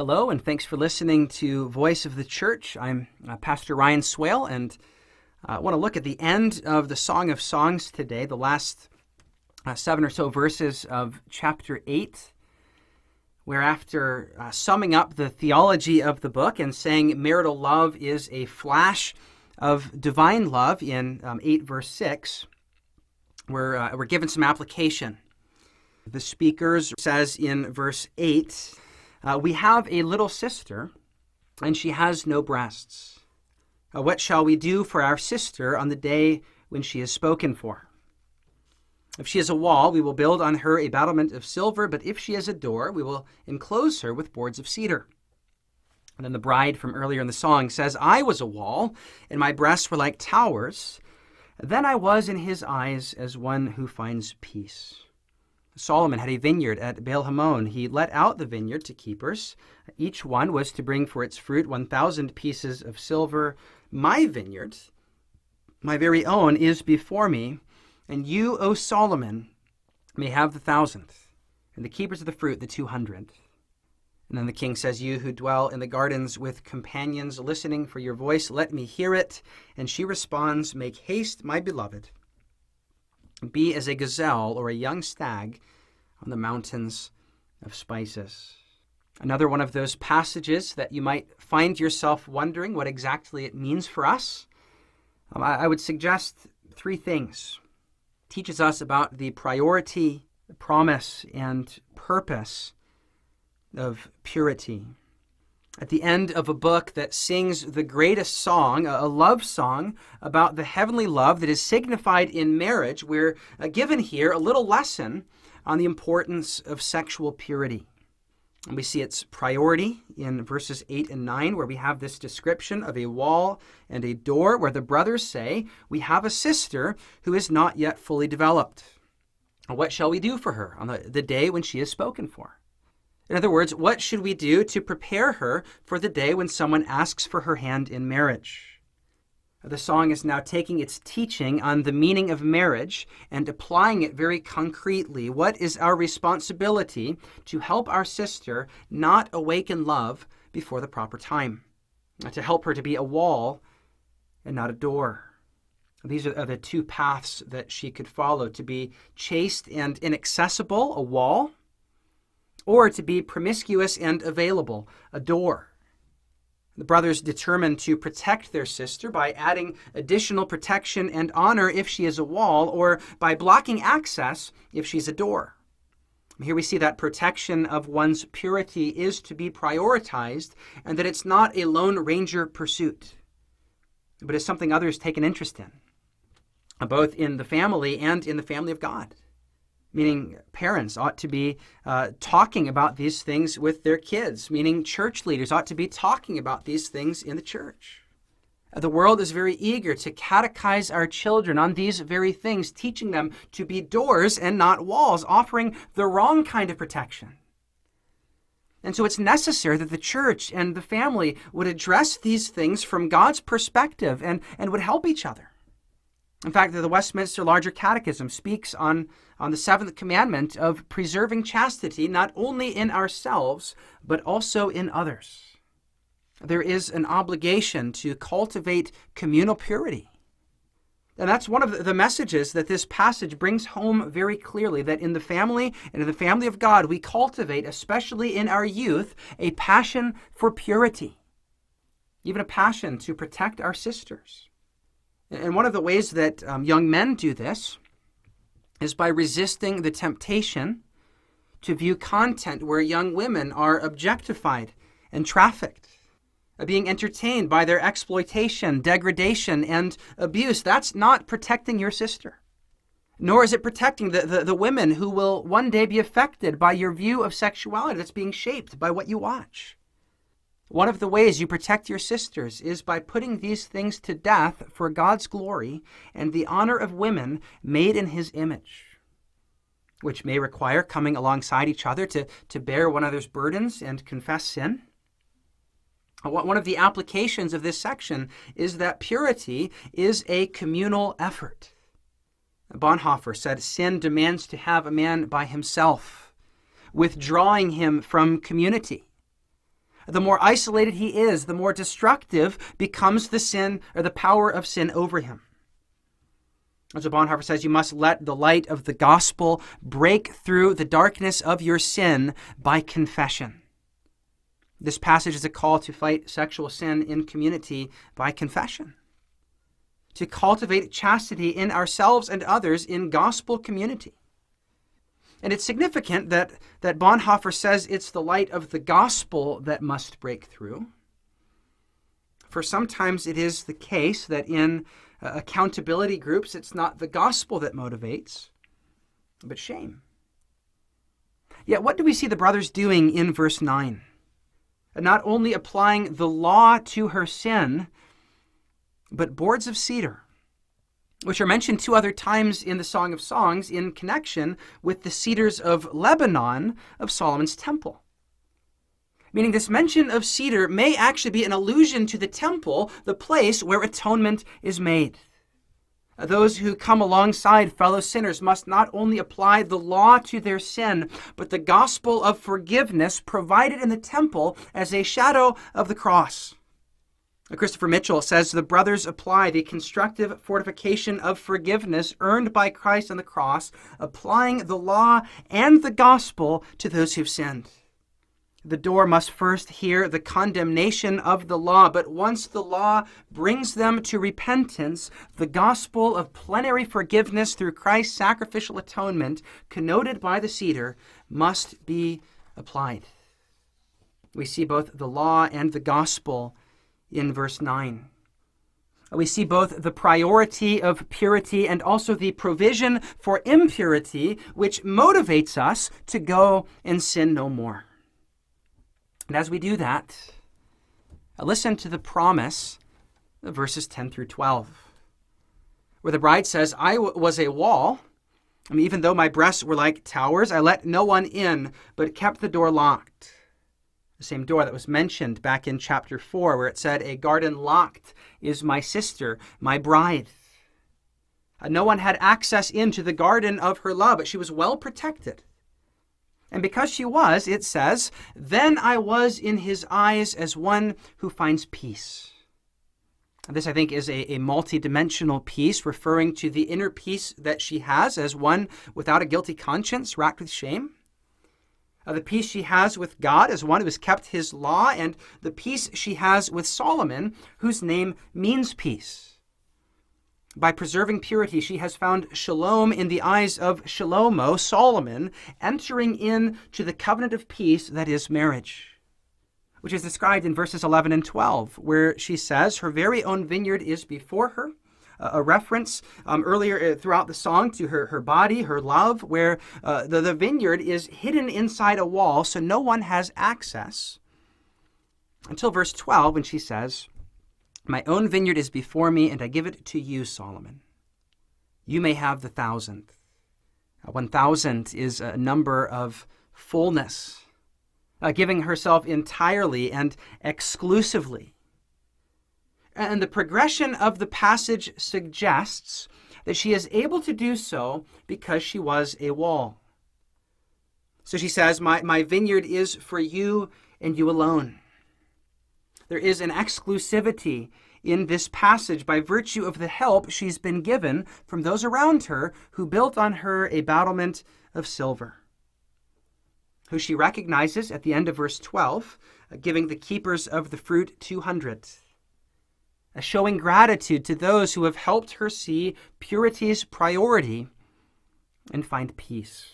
Hello, and thanks for listening to Voice of the Church. I'm Pastor Ryan Swale, and I want to look at the end of the Song of Songs today, the last 7 or so verses of chapter 8, where after summing up the theology of the book and saying marital love is a flash of divine love in 8 verse 6, we're given some application. The speakers says in verse 8, we have a little sister, and she has no breasts. What shall we do for our sister on the day when she is spoken for? If she is a wall, we will build on her a battlement of silver, but if she is a door, we will enclose her with boards of cedar. And then the bride from earlier in the song says, I was a wall, and my breasts were like towers. Then I was in his eyes as one who finds peace. Solomon had a vineyard at Baal-Hamon. He let out the vineyard to keepers. Each one was to bring for its fruit 1,000 pieces of silver. My vineyard, my very own, is before me, and you, O Solomon, may have the 1,000th, and the keepers of the fruit the 200. And then the king says, you who dwell in the gardens with companions listening for your voice, let me hear it. And she responds, make haste, my beloved. Be as a gazelle or a young stag on the mountains of spices. Another one of those passages that you might find yourself wondering what exactly it means for us. I would suggest 3 things. It teaches us about the priority, promise, and purpose of purity. At the end of a book that sings the greatest song, a love song about the heavenly love that is signified in marriage, we're given here a little lesson on the importance of sexual purity. And we see its priority in verses 8 and 9, where we have this description of a wall and a door, where the brothers say, we have a sister who is not yet fully developed. What shall we do for her on the day when she is spoken for? In other words, what should we do to prepare her for the day when someone asks for her hand in marriage? The song is now taking its teaching on the meaning of marriage and applying it very concretely. What is our responsibility to help our sister not awaken love before the proper time? To help her to be a wall and not a door. These are the 2 paths that she could follow: to be chaste and inaccessible, a wall, or to be promiscuous and available, a door. The brothers determined to protect their sister by adding additional protection and honor if she is a wall, or by blocking access if she's a door. Here we see that protection of one's purity is to be prioritized, and that it's not a Lone Ranger pursuit, but is something others take an interest in, both in the family and in the family of God. Meaning parents ought to be talking about these things with their kids, meaning church leaders ought to be talking about these things in the church. The world is very eager to catechize our children on these very things, teaching them to be doors and not walls, offering the wrong kind of protection. And so it's necessary that the church and the family would address these things from God's perspective and would help each other. In fact, the Westminster Larger Catechism speaks on the 7th commandment of preserving chastity, not only in ourselves, but also in others. There is an obligation to cultivate communal purity. And that's one of the messages that this passage brings home very clearly, that in the family and in the family of God, we cultivate, especially in our youth, a passion for purity, even a passion to protect our sisters. And one of the ways that young men do this is by resisting the temptation to view content where young women are objectified and trafficked, being entertained by their exploitation, degradation, and abuse. That's not protecting your sister, nor is it protecting the women who will one day be affected by your view of sexuality that's being shaped by what you watch. One of the ways you protect your sisters is by putting these things to death for God's glory and the honor of women made in his image, which may require coming alongside each other to bear one another's burdens and confess sin. One of the applications of this section is that purity is a communal effort. Bonhoeffer said, sin demands to have a man by himself, withdrawing him from community. The more isolated he is, the more destructive becomes the sin or the power of sin over him. As Bonhoeffer says, you must let the light of the gospel break through the darkness of your sin by confession. This passage is a call to fight sexual sin in community by confession, to cultivate chastity in ourselves and others in gospel community. And it's significant that Bonhoeffer says it's the light of the gospel that must break through. For sometimes it is the case that in accountability groups, it's not the gospel that motivates, but shame. Yet what do we see the brothers doing in verse 9? Not only applying the law to her sin, but boards of cedar, which are mentioned 2 other times in the Song of Songs in connection with the cedars of Lebanon of Solomon's temple. Meaning this mention of cedar may actually be an allusion to the temple, the place where atonement is made. Those who come alongside fellow sinners must not only apply the law to their sin, but the gospel of forgiveness provided in the temple as a shadow of the cross. Christopher Mitchell says the brothers apply the constructive fortification of forgiveness earned by Christ on the cross, applying the law and the gospel to those who've sinned. The door must first hear the condemnation of the law, but once the law brings them to repentance, the gospel of plenary forgiveness through Christ's sacrificial atonement, connoted by the cedar, must be applied. We see both the law and the gospel in verse 9. We see both the priority of purity and also the provision for impurity, which motivates us to go and sin no more. And as we do that, listen to the promise of verses 10 through 12, where the bride says, I was a wall. Even though my breasts were like towers, I let no one in, but kept the door locked. The same door that was mentioned back in chapter 4, where it said, a garden locked is my sister, my bride. No one had access into the garden of her love, but she was well protected. And because she was, it says, then I was in his eyes as one who finds peace. This, I think, is a multi-dimensional peace, referring to the inner peace that she has as one without a guilty conscience, racked with shame. The peace she has with God as one who has kept his law, and the peace she has with Solomon, whose name means peace. By preserving purity, she has found shalom in the eyes of Shalomo, Solomon, entering into the covenant of peace that is marriage, which is described in verses 11 and 12, where she says her very own vineyard is before her, a reference earlier throughout the song to her body, her love, where the vineyard is hidden inside a wall, so no one has access, until verse 12, when she says, my own vineyard is before me, and I give it to you, Solomon. You may have the 1,000th. 1,000 is a number of fullness, giving herself entirely and exclusively. And the progression of the passage suggests that she is able to do so because she was a wall. So she says, my vineyard is for you and you alone. There is an exclusivity in this passage by virtue of the help she's been given from those around her who built on her a battlement of silver, who she recognizes at the end of verse 12, giving the keepers of the fruit 200, showing gratitude to those who have helped her see purity's priority and find peace.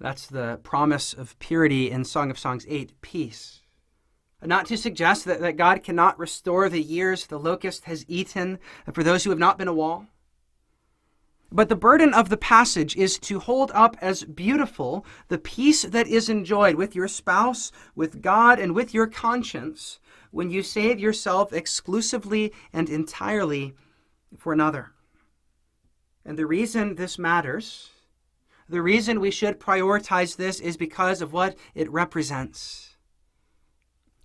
That's the promise of purity in Song of Songs 8, peace. Not to suggest that God cannot restore the years the locust has eaten for those who have not been a wall. But the burden of the passage is to hold up as beautiful the peace that is enjoyed with your spouse, with God, and with your conscience when you save yourself exclusively and entirely for another. And the reason this matters, the reason we should prioritize this, is because of what it represents.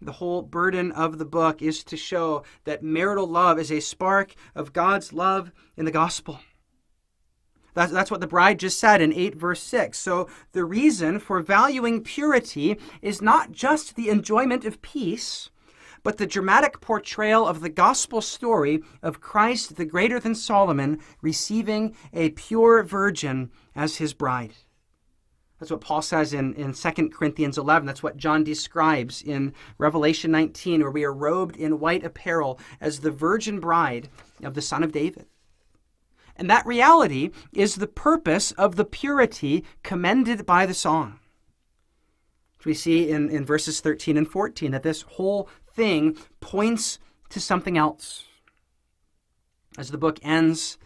The whole burden of the book is to show that marital love is a spark of God's love in the gospel. That's what the bride just said in 8 verse 6. So the reason for valuing purity is not just the enjoyment of peace, but the dramatic portrayal of the gospel story of Christ, the greater than Solomon, receiving a pure virgin as his bride. That's what Paul says in 2 Corinthians 11. That's what John describes in Revelation 19, where we are robed in white apparel as the virgin bride of the Son of David. And that reality is the purpose of the purity commended by the song. We see in verses 13 and 14 that this whole thing points to something else. As the book ends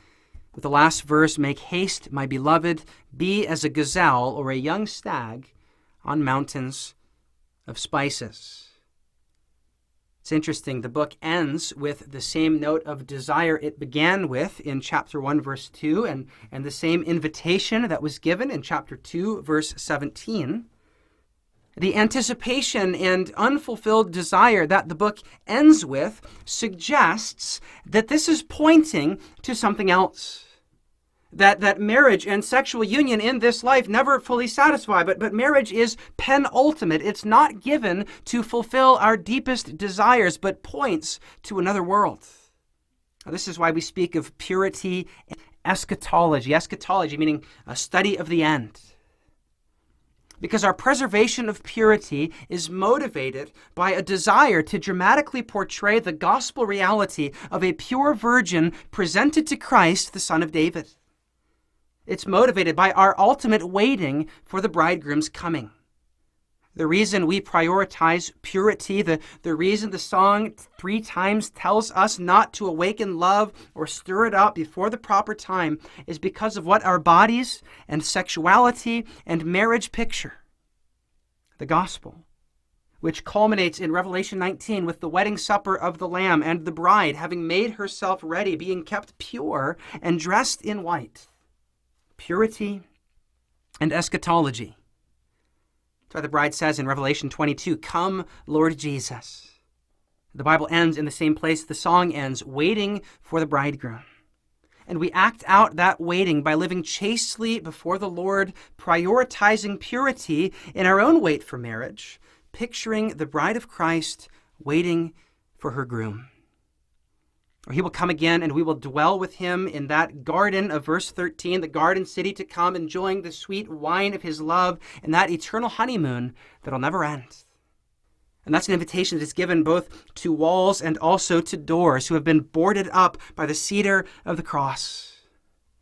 with the last verse, "Make haste, my beloved, be as a gazelle or a young stag on mountains of spices." It's interesting. The book ends with the same note of desire it began with in chapter 1, verse 2, and the same invitation that was given in chapter 2, verse 17. The anticipation and unfulfilled desire that the book ends with suggests that this is pointing to something else. That marriage and sexual union in this life never fully satisfy, but marriage is penultimate. It's not given to fulfill our deepest desires, but points to another world. Now, this is why we speak of purity and eschatology. Eschatology meaning a study of the end. Because our preservation of purity is motivated by a desire to dramatically portray the gospel reality of a pure virgin presented to Christ, the Son of David. It's motivated by our ultimate waiting for the bridegroom's coming. The reason we prioritize purity, the reason the song 3 times tells us not to awaken love or stir it up before the proper time, is because of what our bodies and sexuality and marriage picture. The gospel, which culminates in Revelation 19 with the wedding supper of the Lamb and the bride having made herself ready, being kept pure and dressed in white. Purity and eschatology. That's why the bride says in Revelation 22, "Come, Lord Jesus." The Bible ends in the same place the song ends, waiting for the bridegroom. And we act out that waiting by living chastely before the Lord, prioritizing purity in our own wait for marriage, picturing the bride of Christ waiting for her groom. Or he will come again and we will dwell with him in that garden of verse 13, the garden city to come, enjoying the sweet wine of his love and that eternal honeymoon that'll never end. And that's an invitation that is given both to walls and also to doors who have been boarded up by the cedar of the cross,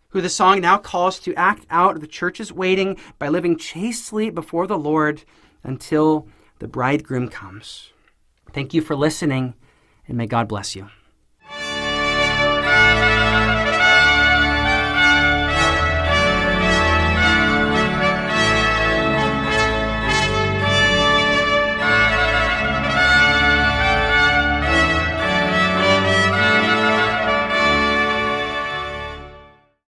who the song now calls to act out the church's waiting by living chastely before the Lord until the bridegroom comes. Thank you for listening, and may God bless you.